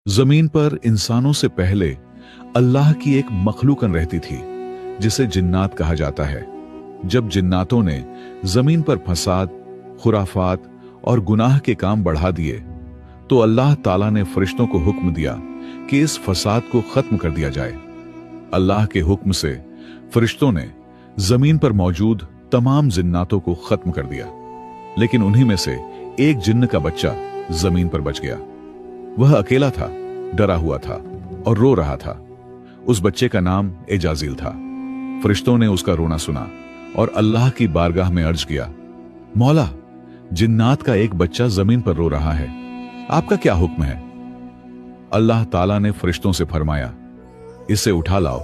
जमीन पर इंसानों से पहले अल्लाह की एक मखलूकन रहती थी जिसे जिन्नात कहा जाता है। जब जिन्नातों ने जमीन पर फसाद, खुराफात और गुनाह के काम बढ़ा दिए तो अल्लाह ताला ने फरिश्तों को हुक्म दिया कि इस फसाद को खत्म कर दिया जाए। अल्लाह के हुक्म से फरिश्तों ने जमीन पर मौजूद तमाम जिन्नातों को खत्म कर दिया, लेकिन उन्हीं में से एक जिन्न का बच्चा जमीन पर बच गया। वह अकेला था, डरा हुआ था और रो रहा था। उस बच्चे का नाम एजाजील था। फरिश्तों ने उसका रोना सुना और अल्लाह की बारगाह में अर्ज किया, मौला, जिन्नात का एक बच्चा जमीन पर रो रहा है, आपका क्या हुक्म है? अल्लाह ताला ने फरिश्तों से फरमाया, इसे उठा लाओ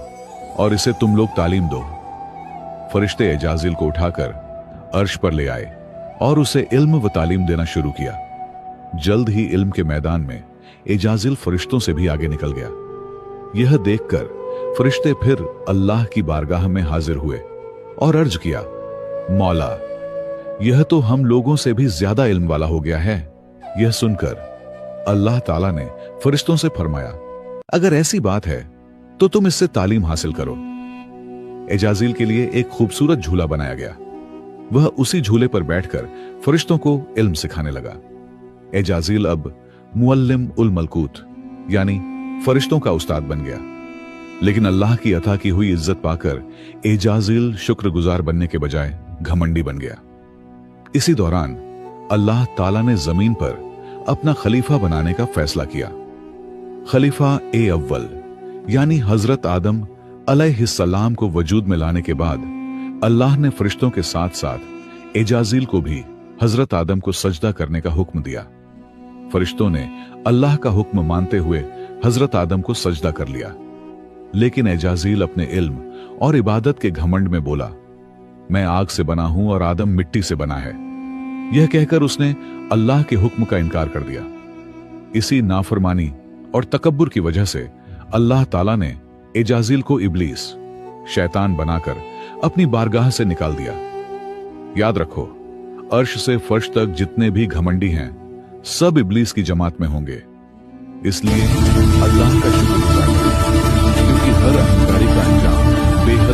और इसे तुम लोग तालीम दो। फरिश्ते एजाजील को उठाकर अर्श पर ले आए और उसे इल्म व तालीम देना शुरू किया। जल्द ही इल्म के मैदान में एजाजील फरिश्तों से भी आगे निकल गया। यह देखकर फरिश्ते फिर अल्लाह की बारगाह में हाजिर हुए और अर्ज किया, मौला, यह तो हम लोगों से भी ज्यादा इल्म वाला हो गया है। यह सुनकर अल्लाह ताला ने फरिश्तों से फरमाया, अगर ऐसी बात है तो तुम इससे तालीम हासिल करो। एजाजील के लिए एक खूबसूरत झूला बनाया गया। वह उसी झूले पर बैठकर फरिश्तों को इल्म सिखाने लगा। एजाजील अब मुअल्लिम उल मलकूत यानी फरिश्तों का उस्ताद बन गया। लेकिन अल्लाह की अता की हुई इज्जत पाकर एजाजील शुक्रगुजार बनने के बजाय घमंडी बन गया। इसी दौरान अल्लाह ताला ने जमीन पर अपना खलीफा बनाने का फैसला किया। खलीफा ए अव्वल यानी हजरत आदम अलैहिस्सलाम को वजूद में लाने के बाद अल्लाह ने फरिश्तों के साथ साथ एजाजील को भी हजरत आदम को सजदा करने का हुक्म दिया। फरिश्तों ने अल्लाह का हुक्म मानते हुए हजरत आदम को सजदा कर लिया, लेकिन एजाजील अपने इल्म और इबादत के घमंड में बोला, मैं आग से बना हूं और आदम मिट्टी से बना है। यह कहकर उसने अल्लाह के हुक्म का इनकार कर दिया। इसी नाफरमानी और तकब्बुर की वजह से अल्लाह ताला ने एजाजील को इब्लीस, शैतान बनाकर अपनी बारगाह से निकाल दिया। याद रखो, अर्श से फर्श तक जितने भी घमंडी हैं सब इब्लीस की जमात में होंगे। इसलिए अल्लाह का शुक्र गुजार करो, क्योंकि हर अहंकारी का अंजाम बेहद